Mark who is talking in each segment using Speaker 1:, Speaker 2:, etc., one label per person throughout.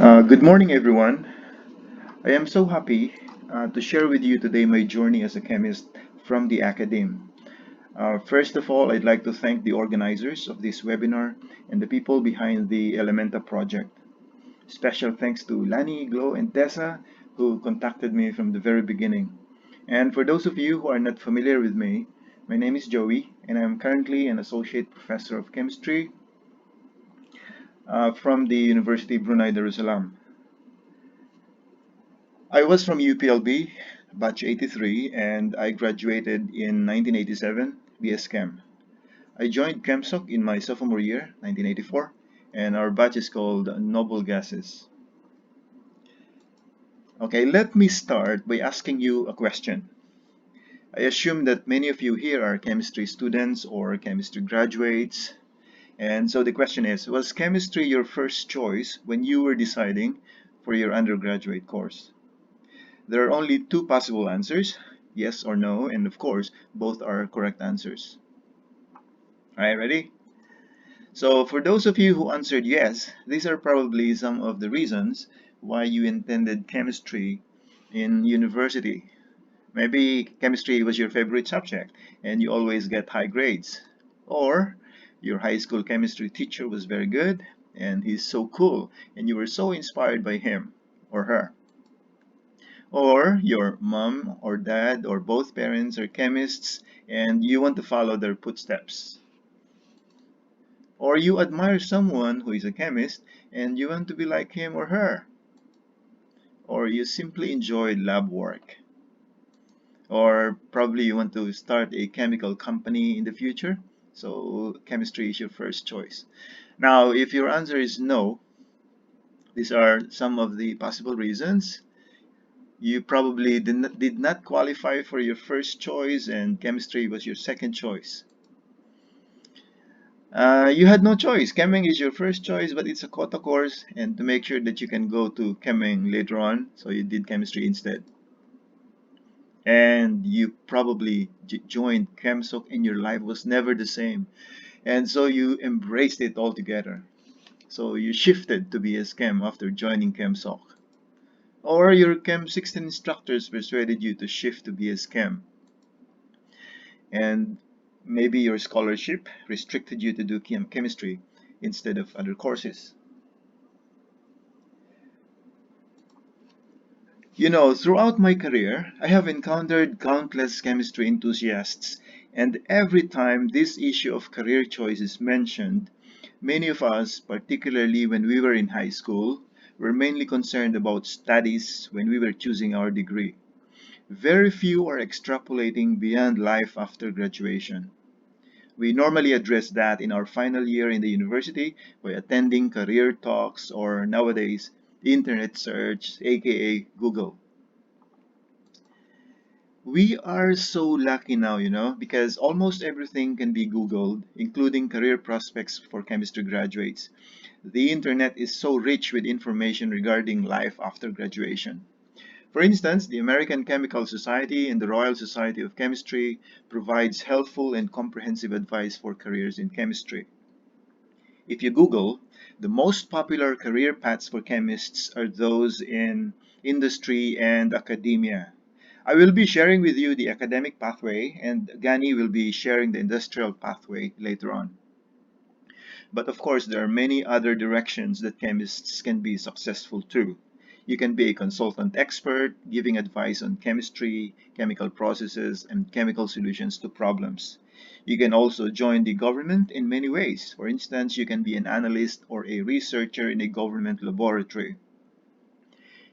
Speaker 1: Good morning, everyone. I am so happy to share with you today my journey as a chemist from the academe. First of all, I'd like to thank the organizers of this webinar and the people behind the Elementa project. Special thanks to Lani, Glo, and Tessa who contacted me from the very beginning. And for those of you who are not familiar with me, my name is Joey, and I'm currently an associate professor of chemistry from the University Brunei Darussalam. I was from UPLB, batch 83, and I graduated in 1987, BS Chem. I joined ChemSoc in my sophomore year, 1984, and our batch is called Noble Gases. Okay, let me start by asking you a question. I assume that many of you here are chemistry students or chemistry graduates. And so the question is, was chemistry your first choice when you were deciding for your undergraduate course? There are only two possible answers, yes or no, and of course, both are correct answers. All right, ready? So for those of you who answered yes, these are probably some of the reasons why you intended chemistry in university. Maybe chemistry was your favorite subject and you always get high grades. Or your high school chemistry teacher was very good and he's so cool and you were so inspired by him or her. Or your mom or dad or both parents are chemists and you want to follow their footsteps. Or you admire someone who is a chemist and you want to be like him or her. Or you simply enjoy lab work. Or probably you want to start a chemical company in the future. So chemistry is your first choice. Now, if your answer is no, these are some of the possible reasons. You probably did not qualify for your first choice and chemistry was your second choice. You had no choice. Cheming is your first choice, but it's a quota course, and to make sure that you can go to cheming later on, so you did chemistry instead. And you probably joined ChemSoc and your life was never the same. And so you embraced it altogether. So you shifted to BS Chem after joining ChemSoc. Or your Chem 16 instructors persuaded you to shift to BS Chem. And maybe your scholarship restricted you to do chemistry instead of other courses. You know, throughout my career, I have encountered countless chemistry enthusiasts, and every time this issue of career choice is mentioned, many of us, particularly when we were in high school, were mainly concerned about studies when we were choosing our degree. Very few are extrapolating beyond life after graduation. We normally address that in our final year in the university by attending career talks or nowadays internet search, aka Google. We are so lucky now, because almost everything can be Googled, including career prospects for chemistry graduates. The internet is so rich with information regarding life after graduation. For instance, the American Chemical Society and the Royal Society of Chemistry provides helpful and comprehensive advice for careers in chemistry. If you Google, the most popular career paths for chemists are those in industry and academia. I will be sharing with you the academic pathway, and Gani will be sharing the industrial pathway later on. But of course, there are many other directions that chemists can be successful too. You can be a consultant expert, giving advice on chemistry, chemical processes, and chemical solutions to problems. You can also join the government in many ways. For instance, you can be an analyst or a researcher in a government laboratory.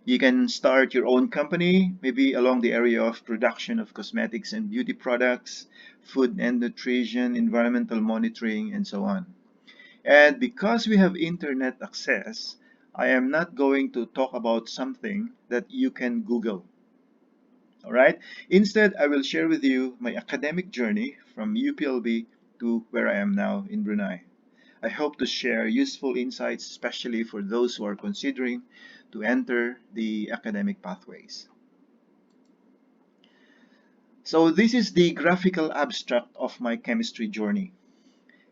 Speaker 1: You can start your own company, maybe along the area of production of cosmetics and beauty products, food and nutrition, environmental monitoring, and so on. And because we have internet access, I am not going to talk about something that you can Google. All right? Instead, I will share with you my academic journey from UPLB to where I am now in Brunei. I hope to share useful insights, especially for those who are considering to enter the academic pathways. So this is the graphical abstract of my chemistry journey.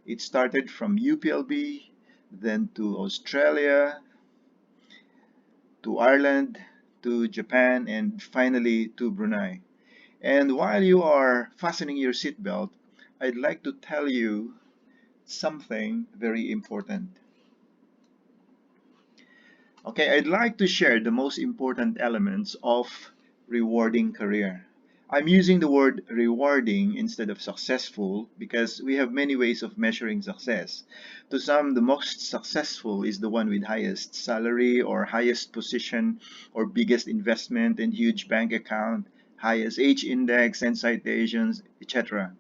Speaker 1: It started from UPLB, then to Australia, to Ireland, to Japan, and finally to Brunei. And while you are fastening your seatbelt, I'd like to tell you something very important. Okay, I'd like to share the most important elements of rewarding career. I'm using the word rewarding instead of successful because we have many ways of measuring success. To some, the most successful is the one with highest salary or highest position or biggest investment and huge bank account, highest age index and citations, etc.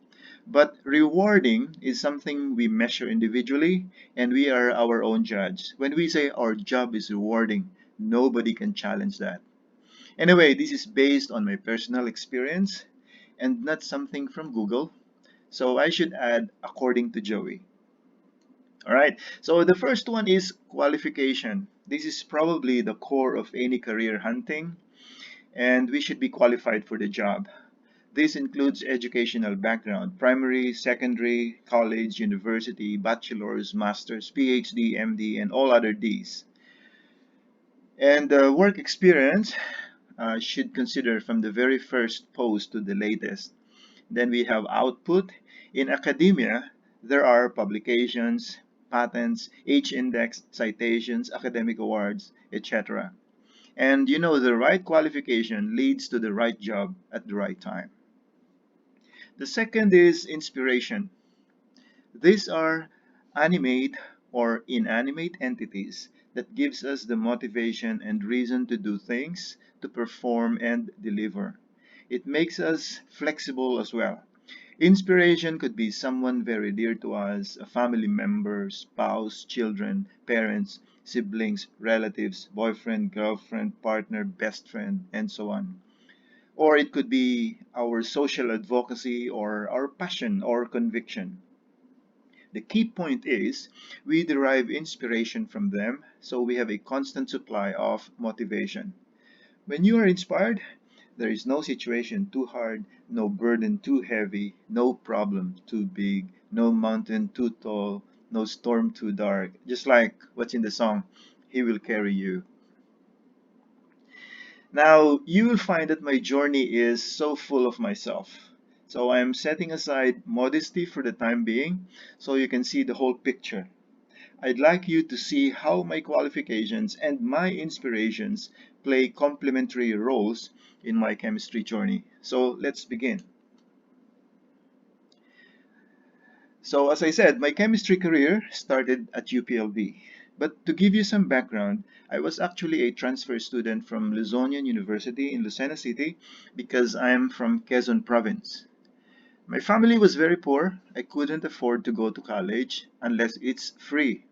Speaker 1: But rewarding is something we measure individually, and we are our own judge. When we say our job is rewarding, nobody can challenge that. Anyway, this is based on my personal experience and not something from Google. So I should add according to Joey. All right. So the first one is qualification. This is probably the core of any career hunting, and we should be qualified for the job. This includes educational background, primary, secondary, college, university, bachelor's, master's, PhD, MD, and all other Ds. And work experience should consider from the very first post to the latest. Then we have output. In academia, there are publications, patents, H-index, citations, academic awards, etc. And you know, the right qualification leads to the right job at the right time. The second is inspiration. These are animate or inanimate entities that gives us the motivation and reason to do things, to perform and deliver. It makes us flexible as well. Inspiration could be someone very dear to us, a family member, spouse, children, parents, siblings, relatives, boyfriend, girlfriend, partner, best friend, and so on. Or it could be our social advocacy or our passion or conviction. The key point is we derive inspiration from them, so we have a constant supply of motivation. When you are inspired, there is no situation too hard, no burden too heavy, no problem too big, no mountain too tall, no storm too dark. Just like what's in the song, He Will Carry You. Now, you will find that my journey is so full of myself. So I am setting aside modesty for the time being so you can see the whole picture. I'd like you to see how my qualifications and my inspirations play complementary roles in my chemistry journey. So let's begin. So as I said, my chemistry career started at UPLB. But to give you some background, I was actually a transfer student from Luzonian University in Lucena City because I'm from Quezon Province. My family was very poor. I couldn't afford to go to college unless it's free.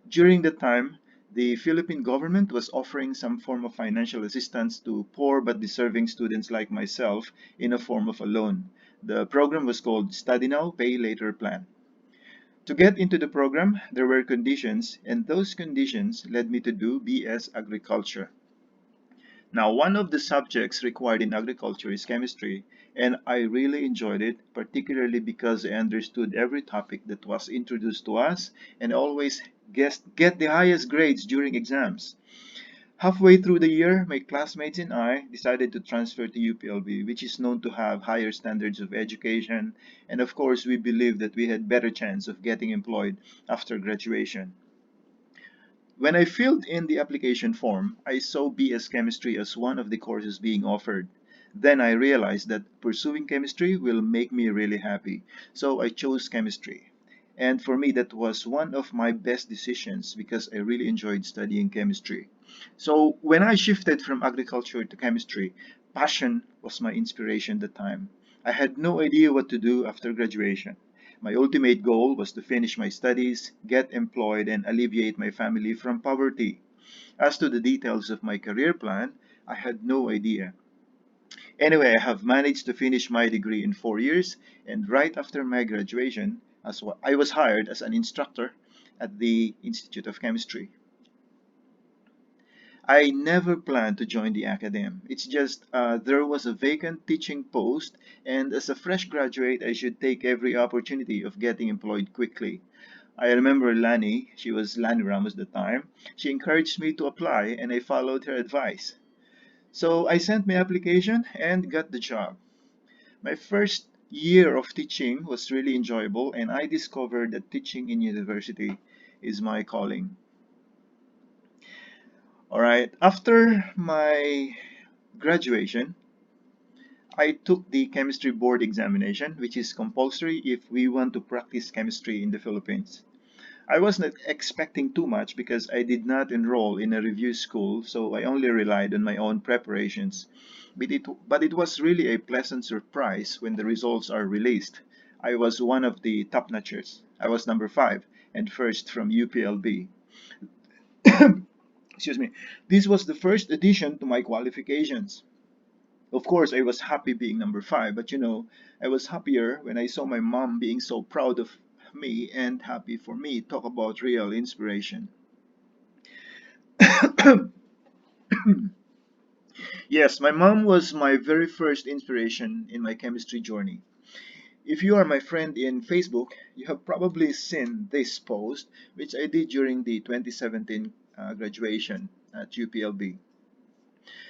Speaker 1: During that time, the Philippine government was offering some form of financial assistance to poor but deserving students like myself in a form of a loan. The program was called Study Now, Pay Later Plan. To get into the program, there were conditions, and those conditions led me to do BS Agriculture. Now, one of the subjects required in agriculture is chemistry, and I really enjoyed it, particularly because I understood every topic that was introduced to us and always get the highest grades during exams. Halfway through the year, my classmates and I decided to transfer to UPLB, which is known to have higher standards of education, and of course, we believed that we had better chance of getting employed after graduation. When I filled in the application form, I saw BS Chemistry as one of the courses being offered. Then I realized that pursuing chemistry will make me really happy, so I chose chemistry. And for me, that was one of my best decisions because I really enjoyed studying chemistry. So when I shifted from agriculture to chemistry, passion was my inspiration at the time. I had no idea what to do after graduation. My ultimate goal was to finish my studies, get employed, and alleviate my family from poverty. As to the details of my career plan, I had no idea. Anyway, I have managed to finish my degree in 4 years, and right after my graduation, I was hired as an instructor at the Institute of Chemistry. I never planned to join the academe. It's just there was a vacant teaching post, and as a fresh graduate, I should take every opportunity of getting employed quickly. I remember Lani, she was Lani Ramos at the time. She encouraged me to apply and I followed her advice. So I sent my application and got the job. My first year of teaching was really enjoyable and I discovered that teaching in university is my calling. All right, after my graduation, I took the chemistry board examination, which is compulsory if we want to practice chemistry in the Philippines. I was not expecting too much because I did not enroll in a review school, so I only relied on my own preparations. But it was really a pleasant surprise when the results are released. I was one of the top notchers. I was number 5 and first from UPLB. Excuse me. This was the first addition to my qualifications. Of course, I was happy being number 5, but I was happier when I saw my mom being so proud of me and happy for me. Talk about real inspiration. Yes, my mom was my very first inspiration in my chemistry journey. If you are my friend in Facebook, you have probably seen this post, which I did during the 2017 graduation at UPLB.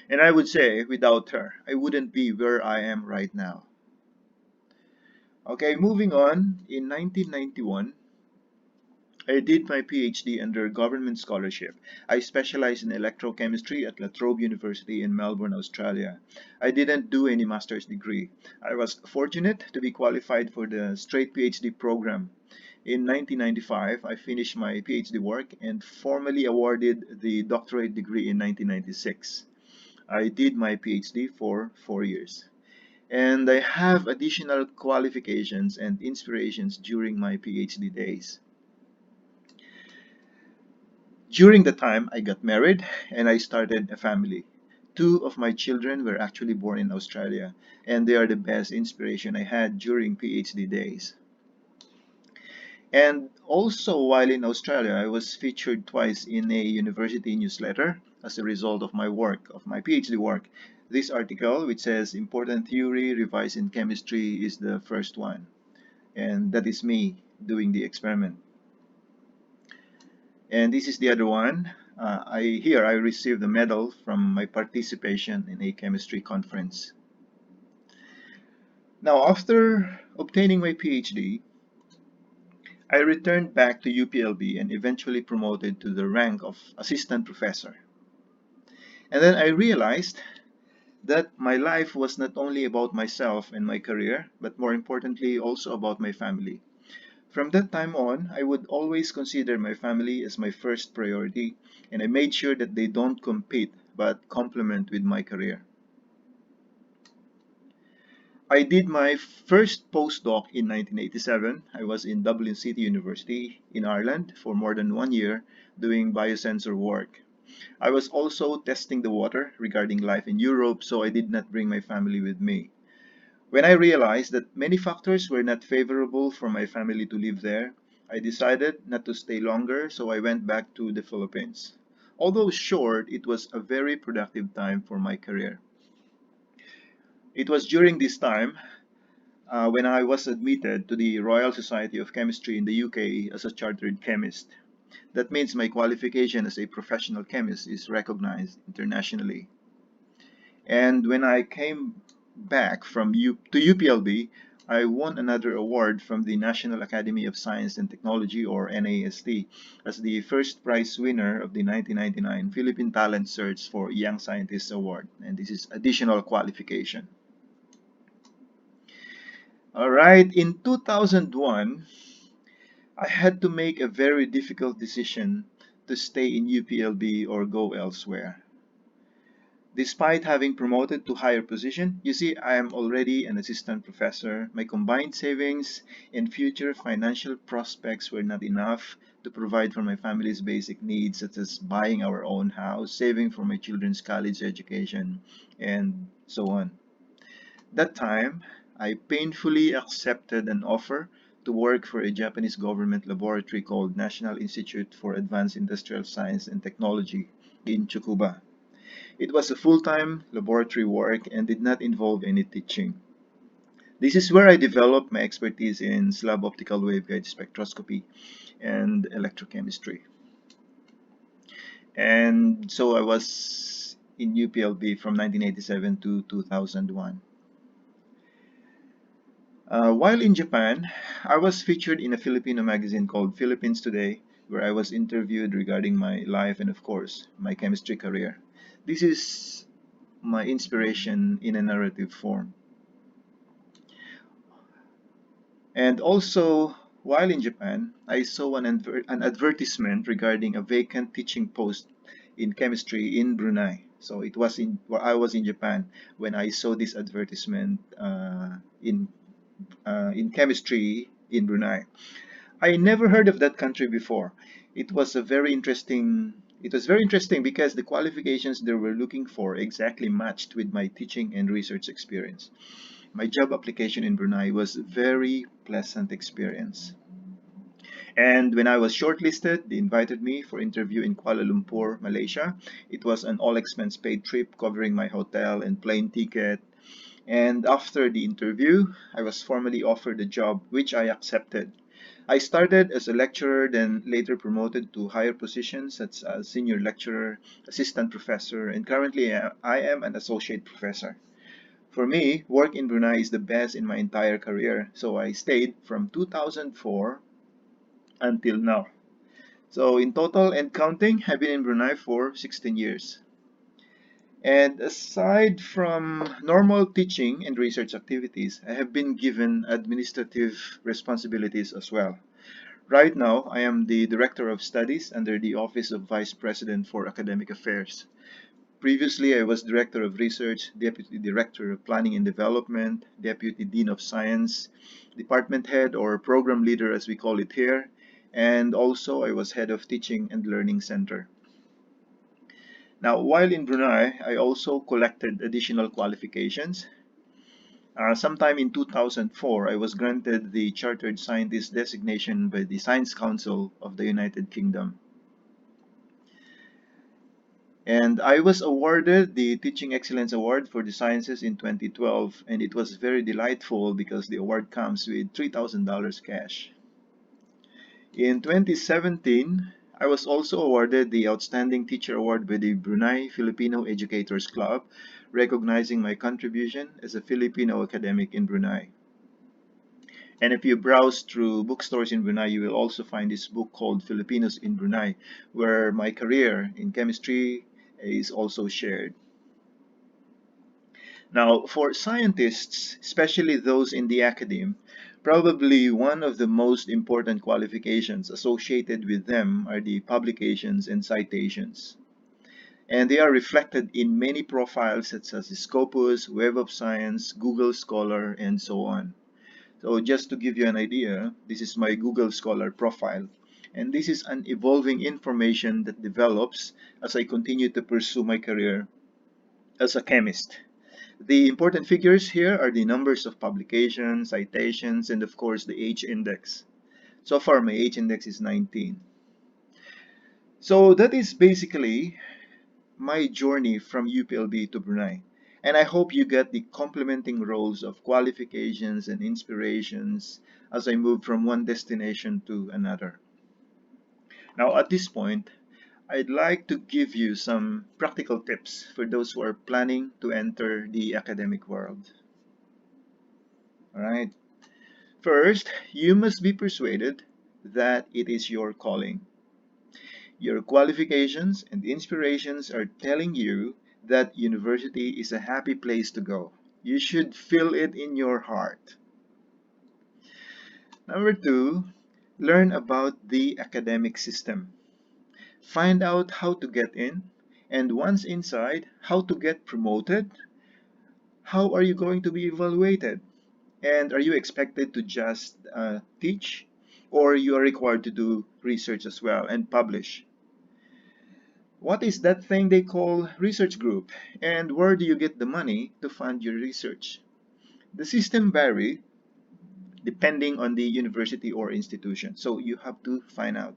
Speaker 1: And I would say, without her, I wouldn't be where I am right now. Okay, moving on. In 1991, I did my PhD under government scholarship. I specialized in electrochemistry at La Trobe University in Melbourne, Australia. I didn't do any master's degree. I was fortunate to be qualified for the straight PhD program. In 1995, I finished my PhD work and formally awarded the doctorate degree in 1996. I did my PhD for 4 years. And I have additional qualifications and inspirations during my PhD days. During the time, I got married and I started a family. Two of my children were actually born in Australia, and they are the best inspiration I had during PhD days. And also, while in Australia, I was featured twice in a university newsletter as a result of my work, of my PhD work. This article, which says Important Theory Revised in Chemistry, is the first one, and that is me doing the experiment. And this is the other one. I received a medal from my participation in a chemistry conference. Now, after obtaining my PhD, I returned back to UPLB and eventually promoted to the rank of assistant professor. And then I realized that my life was not only about myself and my career, but more importantly, also about my family. From that time on, I would always consider my family as my first priority, and I made sure that they don't compete but complement with my career. I did my first postdoc in 1987. I was in Dublin City University in Ireland for more than 1 year doing biosensor work. I was also testing the water regarding life in Europe, so I did not bring my family with me. When I realized that many factors were not favorable for my family to live there, I decided not to stay longer, so I went back to the Philippines. Although short, it was a very productive time for my career. It was during this time when I was admitted to the Royal Society of Chemistry in the UK as a chartered chemist. That means my qualification as a professional chemist is recognized internationally. And when I came back to UPLB, I won another award from the National Academy of Science and Technology, or NAST, as the first prize winner of the 1999 Philippine Talent Search for Young Scientists Award. And this is additional qualification. All right, in 2001, I had to make a very difficult decision to stay in UPLB or go elsewhere. Despite having promoted to higher position, you see, I am already an assistant professor. My combined savings and future financial prospects were not enough to provide for my family's basic needs, such as buying our own house, saving for my children's college education, and so on. That time, I painfully accepted an offer to work for a Japanese government laboratory called National Institute for Advanced Industrial Science and Technology in Tsukuba. It was a full-time laboratory work and did not involve any teaching. This is where I developed my expertise in slab optical waveguide spectroscopy, and electrochemistry. And so I was in UPLB from 1987 to 2001. While in Japan, I was featured in a Filipino magazine called Philippines Today, where I was interviewed regarding my life and, of course, my chemistry career. This is my inspiration in a narrative form. And also, while in Japan, I saw an advertisement regarding a vacant teaching post in chemistry in Brunei. So it was while I was in Japan when I saw this advertisement in chemistry in Brunei. I never heard of that country before. It was a very interesting. It was very interesting because the qualifications they were looking for exactly matched with my teaching and research experience. My job application in Brunei was a very pleasant experience. And when I was shortlisted, they invited me for interview in Kuala Lumpur, Malaysia. It was an all expense paid trip covering my hotel and plane ticket. And after the interview, I was formally offered the job, which I accepted. I started as a lecturer, then later promoted to higher positions such as senior lecturer, assistant professor, and currently I am an associate professor. For me, work in Brunei is the best in my entire career, so I stayed from 2004 until now. So in total and counting, I've been in Brunei for 16 years. And aside from normal teaching and research activities, I have been given administrative responsibilities as well. Right now, I am the Director of Studies under the Office of Vice President for Academic Affairs. Previously, I was Director of Research, Deputy Director of Planning and Development, Deputy Dean of Science, Department Head or Program Leader as we call it here, and also I was Head of Teaching and Learning Center. Now, while in Brunei, I also collected additional qualifications. Sometime in 2004, I was granted the Chartered Scientist designation by the Science Council of the United Kingdom. And I was awarded the Teaching Excellence Award for the Sciences in 2012, and it was very delightful because the award comes with $3,000 cash. In 2017, I was also awarded the Outstanding Teacher Award by the Brunei Filipino Educators Club, recognizing my contribution as a Filipino academic in Brunei. And if you browse through bookstores in Brunei, you will also find this book called Filipinos in Brunei, where my career in chemistry is also shared. Now, for scientists, especially those in the academe, probably one of the most important qualifications associated with them are the publications and citations. And they are reflected in many profiles such as Scopus, Web of Science, Google Scholar, and so on. So just to give you an idea, this is my Google Scholar profile. And this is an evolving information that develops as I continue to pursue my career as a chemist. The important figures here are the numbers of publications, citations, and of course the H index. So far, my H index is 19. So that is basically my journey from UPLB to Brunei. And I hope you get the complementing roles of qualifications and inspirations as I move from one destination to another. Now, at this point, I'd like to give you some practical tips for those who are planning to enter the academic world. All right. First, you must be persuaded that it is your calling. Your qualifications and inspirations are telling you that university is a happy place to go. You should feel it in your heart. Number two, learn about the academic system. Find out how to get in, and once inside, how to get promoted. How are you going to be evaluated? And are you expected to just teach, or you are required to do research as well and publish? What is that thing they call research group? And where do you get the money to fund your research? The system vary depending on the university or institution. So you have to find out.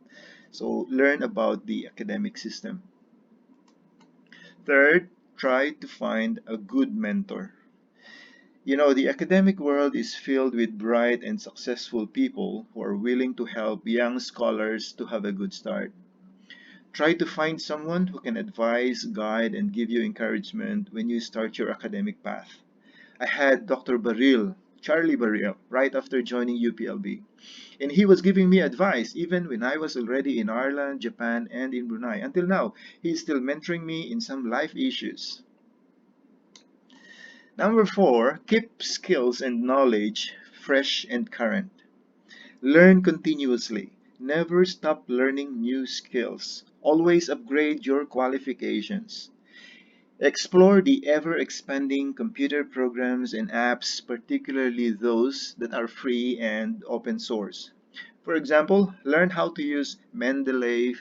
Speaker 1: So learn about the academic system. Third, try to find a good mentor. You know, the academic world is filled with bright and successful people who are willing to help young scholars to have a good start. Try to find someone who can advise, guide, and give you encouragement when you start your academic path. I had Dr. Baril, Charlie Baril, right after joining UPLB. And he was giving me advice even when I was already in Ireland, Japan, and in Brunei. Until now, he's still mentoring me in some life issues. Number four, keep skills and knowledge fresh and current. Learn continuously. Never stop learning new skills. Always upgrade your qualifications. Explore the ever expanding computer programs and apps, particularly those that are free and open source. For example, learn how to use Mendeley,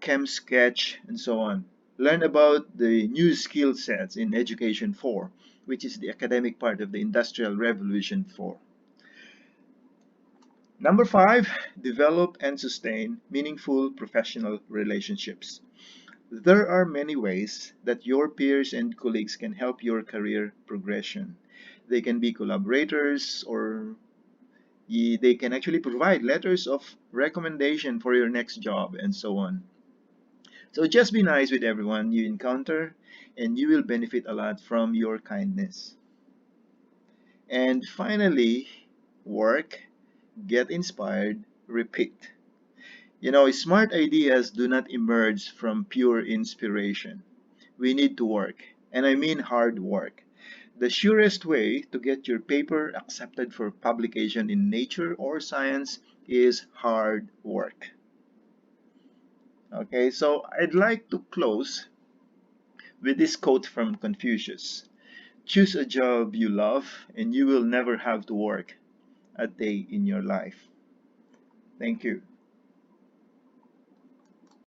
Speaker 1: ChemSketch, and so on. Learn about the new skill sets in Education 4, which is the academic part of the Industrial Revolution 4. Number five, develop and sustain meaningful professional relationships. There are many ways that your peers and colleagues can help your career progression. They can be collaborators, or they can actually provide letters of recommendation for your next job, and so on. So just be nice with everyone you encounter, and you will benefit a lot from your kindness. And finally, work, get inspired, repeat. You know, smart ideas do not emerge from pure inspiration. We need to work, and I mean hard work. The surest way to get your paper accepted for publication in Nature or Science is hard work. Okay, so I'd like to close with this quote from Confucius: choose a job you love, and you will never have to work a day in your life. Thank you.